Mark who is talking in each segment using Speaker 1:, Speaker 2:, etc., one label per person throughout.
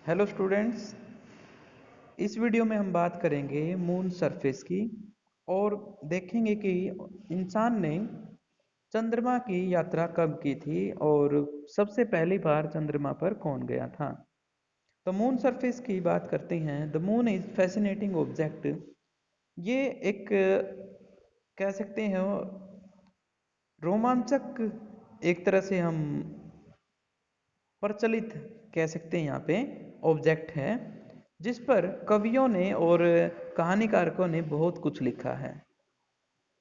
Speaker 1: Hello students. इस video में हम बात करेंगे मून सरफेस की और देखेंगे कि इंसान ने चंद्रमा की यात्रा कब की थी और सबसे पहली बार चंद्रमा पर कौन गया था। तो मून सरफेस की बात करते हैं। The moon is fascinating object. ये एक कह सकते हैं रोमांचक, एक तरह से हम प्रचलित कह सकते हैं यहाँ पे ऑब्जेक्ट है, जिस पर कवियों ने और कहानीकारकों ने बहुत कुछ लिखा है।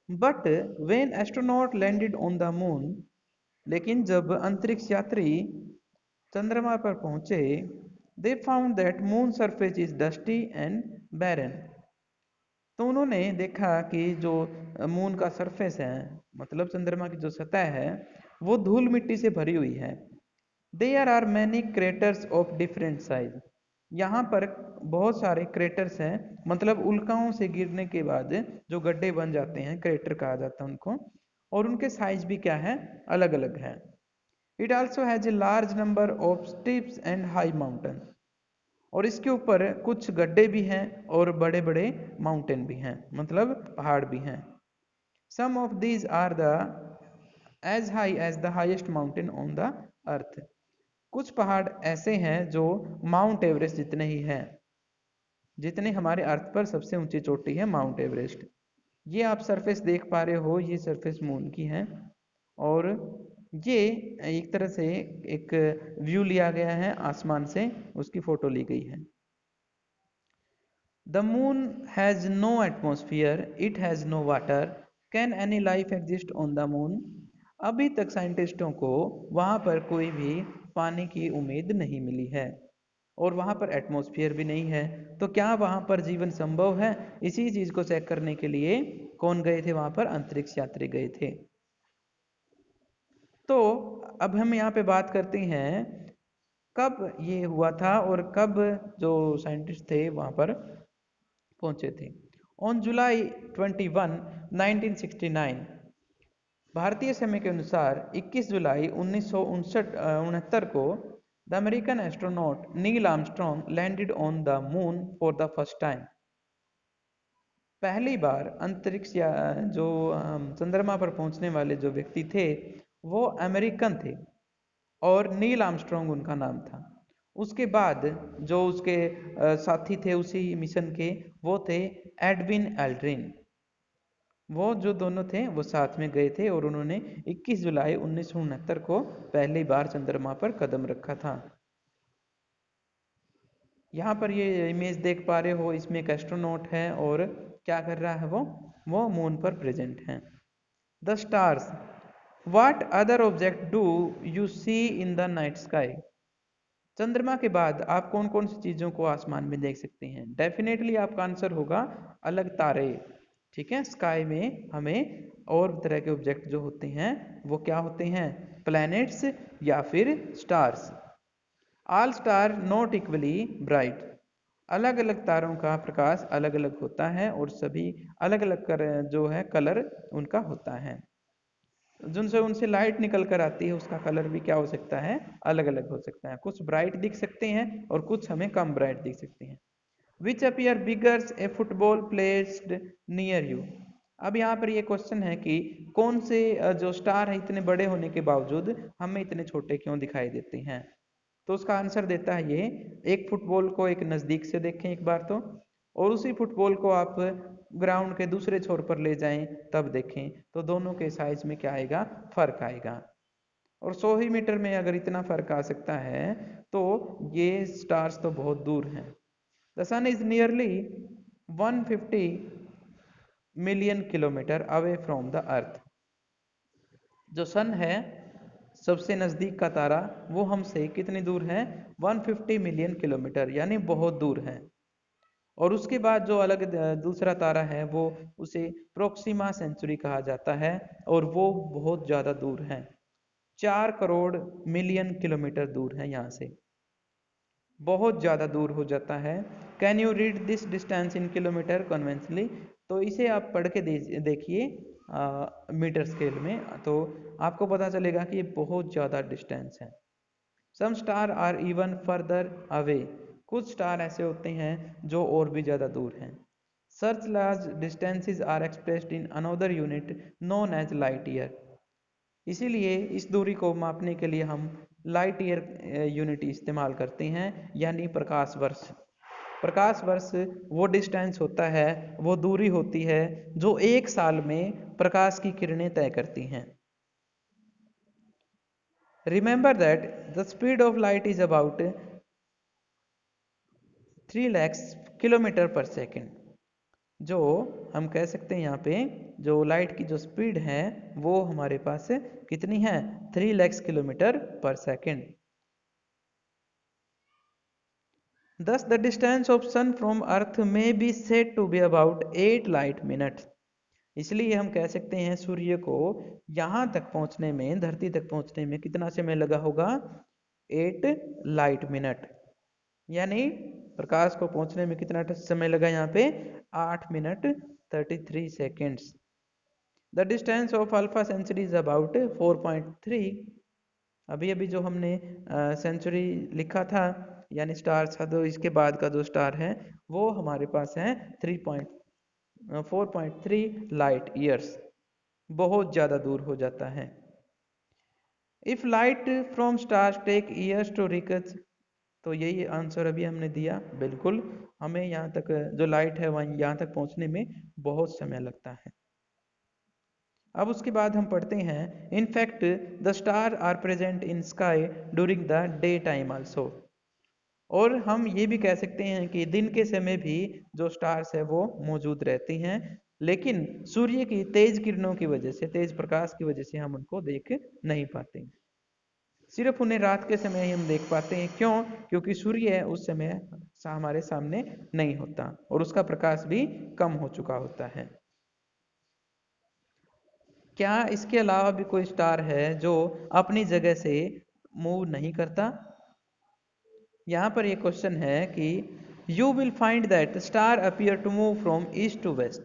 Speaker 1: But when astronaut landed on the moon, लेकिन जब अंतरिक्ष यात्री चंद्रमा पर पहुंचे, they found that moon surface is dusty and barren. तो उन्होंने देखा कि जो मून का सरफेस है, मतलब चंद्रमा की जो सतह है, वो धूल मिट्टी से भरी हुई है। There are many craters of different size. यहाँ पर बहुत सारे क्रेटर्स हैं, मतलब उल्काओं से गिरने के बाद जो गड्ढे बन जाते हैं, क्रेटर कहा जाता है उनको, और उनके साइज भी क्या है, अलग अलग है। It also has a large number of steeps and high mountain. और इसके ऊपर कुछ गड्ढे भी हैं और बड़े बड़े माउंटेन भी हैं, मतलब पहाड़ भी हैं। Some of these are the as high as the highest mountain on the earth. कुछ पहाड़ ऐसे हैं जो माउंट एवरेस्ट जितने ही हैं, जितने हमारे अर्थ पर सबसे ऊंची चोटी है माउंट एवरेस्ट। ये आप सरफेस देख पा रहे हो, ये सरफेस मून की है। और ये एक तरह से एक व्यू लिया गया है आसमान से, उसकी फोटो ली गई है। The moon has no atmosphere, it has no water, can any life exist on the moon. अभी तक साइंटिस्टों को वहाँ पर कोई भी पानी की उम्मीद नहीं मिली है और वहाँ पर एटमॉस्फेयर भी नहीं है। तो क्या वहाँ पर जीवन संभव है? इसी चीज़ को चेक करने के लिए कौन गए थे वहाँ पर? अंतरिक्ष यात्री गए थे। तो अब हम यहाँ पे बात करते हैं कब ये हुआ था और कब जो साइंटिस्ट थे वहाँ पर पहुंचे थे। ऑन जुलाई 21, 1969, भारतीय समय के अनुसार 21 जुलाई 1969 को the American astronaut Neil Armstrong landed on the moon for the first time. पहली बार अंतरिक्ष या जो चंद्रमा पर पहुंचने वाले जो व्यक्ति थे वो अमेरिकन थे और नील आर्मस्ट्रॉन्ग उनका नाम था। उसके बाद जो उसके साथी थे उसी मिशन के, वो थे एडविन एल्ड्रिन। वो जो दोनों थे वो साथ में गए थे और उन्होंने 21 जुलाई 1969 को पहली बार चंद्रमा पर कदम रखा था। यहाँ पर ये इमेज देख पा रहे हो, इसमें एक एस्ट्रोनॉट है और क्या कर रहा है वो मून पर प्रेजेंट है। The stars, what other object do you see in the night sky. चंद्रमा के बाद आप कौन कौन सी चीजों को आसमान में देख सकते हैं? डेफिनेटली आपका आंसर होगा अलग तारे। ठीक है, स्काई में हमें और तरह के ऑब्जेक्ट जो होते हैं वो क्या होते हैं? प्लैनेट्स या फिर stars. All star not equally bright. अलग अलग तारों का प्रकाश अलग अलग होता है और सभी अलग अलग जो है कलर उनका होता है। जिनसे उनसे लाइट निकल कर आती है उसका कलर भी क्या हो सकता है? अलग अलग हो सकता है। कुछ ब्राइट दिख सकते हैं और कुछ हमें कम ब्राइट दिख सकते हैं। Which appear bigger as a football placed near you. अब यहाँ पर ये क्वेश्चन है कि कौन से जो स्टार है इतने बड़े होने के बावजूद हमें इतने छोटे क्यों दिखाई देते हैं? तो उसका आंसर देता है ये, एक फुटबॉल को एक नज़दीक से देखें एक बार तो, और उसी फुटबॉल को आप ग्राउंड के दूसरे छोर पर ले जाएं तब देखें, तो दोनों के साइज में क्या आएगा? फर्क आएगा। और 100 ही मीटर में अगर इतना फर्क आ सकता है तो ये स्टार्स तो बहुत दूर हैं। The sun is nearly 150 million kilometre away from the earth. जो सन है, सबसे नज़दीक का तारा, वो हमसे कितनी दूर है? 150 मिलियन किलोमीटर, यानी बहुत दूर है। और उसके बाद जो अलग दूसरा तारा है वो उसे प्रोक्सिमा सेंचुरी कहा जाता है और वो बहुत ज़्यादा दूर है, 4 करोड़ मिलियन किलोमीटर दूर है यहाँ से, बहुत ज़्यादा दूर हो जाता है। Can you read this distance in kilometre conventionally. तो इसे आप पढ़ के देखिए मीटर स्केल में, तो आपको पता चलेगा कि ये बहुत ज़्यादा डिस्टेंस है। Some star are even farther away. कुछ स्टार ऐसे होते हैं जो और भी ज़्यादा दूर हैं। Such large distances are expressed in another unit known as light year. इसीलिए इस दूरी को मापने के लिए हम लाइट ईयर यूनिट इस्तेमाल करते हैं, यानी प्रकाश वर्ष। प्रकाश वर्ष वो डिस्टेंस होता है, वो दूरी होती है जो एक साल में प्रकाश की किरणें तय करती हैं। Remember that the speed of light is about 3 lakh kilometre पर सेकेंड। जो हम कह सकते हैं यहाँ पे जो लाइट की जो स्पीड है वो हमारे पास कितनी है, 3 लाख किलोमीटर पर second. Thus the distance of sun from earth may be said to be about 8 light minutes. इसलिए हम कह सकते हैं सूर्य को यहाँ तक पहुँचने में, धरती तक पहुँचने में कितना समय लगा होगा, 8 लाइट मिनट। यानी प्रकाश को पहुँचने में कितना समय लगा यहाँ पे, 8 minute 33 seconds. The distance of Alpha Centauri is about 4.3। अभी अभी जो हमने सेंचुरी लिखा था यानी स्टार था, तो इसके बाद का जो स्टार है वो हमारे पास है 4.3 लाइट ईयर्स, बहुत ज़्यादा दूर हो जाता है। If light from stars take years to reach, तो यही आंसर अभी हमने दिया, बिल्कुल हमें यहाँ तक जो लाइट है वहाँ यहाँ तक पहुँचने में बहुत समय लगता है। अब उसके बाद हम पढ़ते हैं, in fact the star are present in sky during the day time also. और हम ये भी कह सकते हैं कि दिन के समय भी जो स्टार्स है वो मौजूद रहती हैं, लेकिन सूर्य की तेज किरणों की वजह से, तेज प्रकाश की वजह से हम उनको देख नहीं पाते। सिर्फ उन्हें रात के समय ही हम देख पाते हैं। क्यों? क्योंकि सूर्य उस समय हमारे सामने नहीं होता और उसका प्रकाश भी कम हो चुका होता है। क्या इसके अलावा भी कोई स्टार है जो अपनी जगह से मूव नहीं करता? यहाँ पर एक क्वेश्चन है कि you will find that star appear to move from east to west.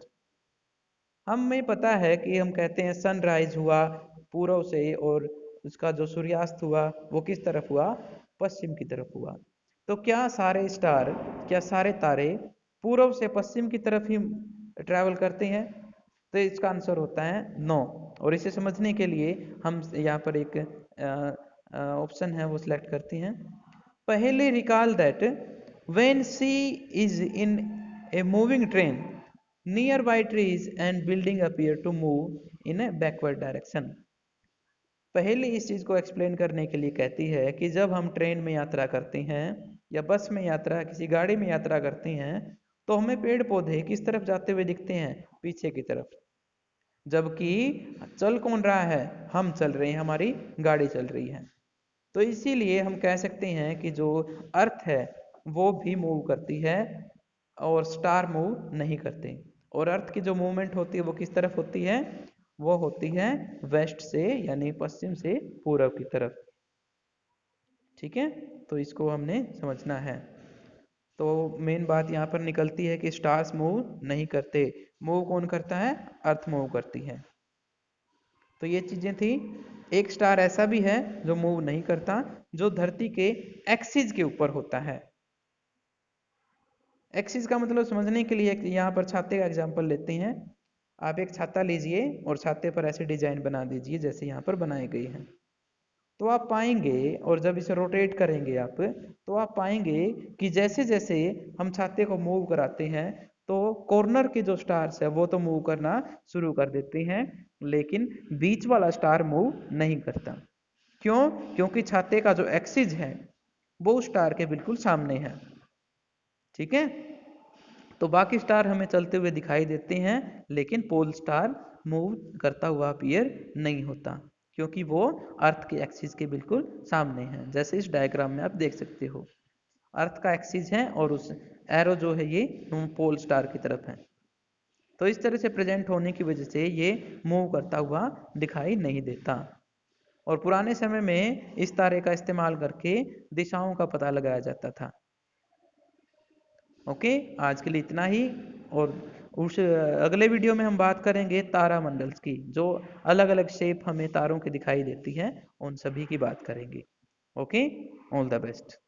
Speaker 1: हमें पता है कि हम कहते हैं सनराइज हुआ पूर्व से और उसका जो सूर्यास्त हुआ वो किस तरफ हुआ, पश्चिम की तरफ हुआ। तो क्या सारे स्टार, क्या सारे तारे पूर्व से पश्चिम की तरफ ही ट्रैवल करते हैं? तो इसका आंसर होता है नो। और इसे समझने के लिए हम यहाँ पर एक ऑप्शन है वो सिलेक्ट करते हैं। पहले recall that when see is in a moving train near by trees and building appear to move in a backward direction. पहले इस चीज़ को एक्सप्लेन करने के लिए कहती है कि जब हम ट्रेन में यात्रा करते हैं या बस में यात्रा, किसी गाड़ी में यात्रा करते हैं, तो हमें पेड़ पौधे किस तरफ जाते हुए दिखते हैं, पीछे की तरफ। जबकि चल कौन रहा है, हम चल रहे हैं, हमारी गाड़ी चल रही है। तो इसीलिए हम कह सकते हैं कि जो अर्थ है वो भी मूव करती है और स्टार मूव नहीं करते। और अर्थ की जो मूवमेंट होती है वो किस तरफ होती है, वो होती है वेस्ट से यानी पश्चिम से पूर्व की तरफ। ठीक है, तो इसको हमने समझना है। तो मेन बात यहाँ पर निकलती है कि स्टार्स मूव नहीं करते, मूव कौन करता है, अर्थ मूव करती है। तो ये चीजें थी। एक स्टार ऐसा भी है जो मूव नहीं करता, जो धरती के एक्सिस के ऊपर होता है। एक्सिस का मतलब समझने के लिए यहाँ पर छाते का एग्जांपल लेते हैं। आप एक छाता लीजिए और छाते पर ऐसे डिजाइन बना दीजिए जैसे यहाँ पर बनाई गई है। तो आप पाएंगे, और जब इसे रोटेट करेंगे आप, तो आप पाएंगे कि जैसे जैसे हम छाते को मूव कराते हैं तो कॉर्नर के जो स्टार्स है वो तो मूव करना शुरू कर देते हैं, लेकिन बीच वाला स्टार मूव नहीं करता। क्यों? क्योंकि छाते का जो एक्सिस है वो स्टार के बिल्कुल सामने है। ठीक है, तो बाकी स्टार हमें चलते हुए दिखाई देते हैं, लेकिन पोल स्टार मूव करता हुआ अपीयर नहीं होता, क्योंकि वो अर्थ के एक्सिस के बिल्कुल सामने है। जैसे इस डायग्राम में आप देख सकते हो, अर्थ का एक्सिस है और उस एरो जो है ये पोल स्टार की तरफ है। तो इस तरह से प्रेजेंट होने की वजह से ये मूव करता हुआ दिखाई नहीं देता। और पुराने समय में इस तारे का इस्तेमाल करके दिशाओं का पता लगाया जाता था। ओके, आज के लिए इतना ही। और उस अगले वीडियो में हम बात करेंगे तारा मंडल्स की, जो अलग अलग शेप हमें तारों की दिखाई देती है, उन सभी की बात करेंगे। Okay, all the best.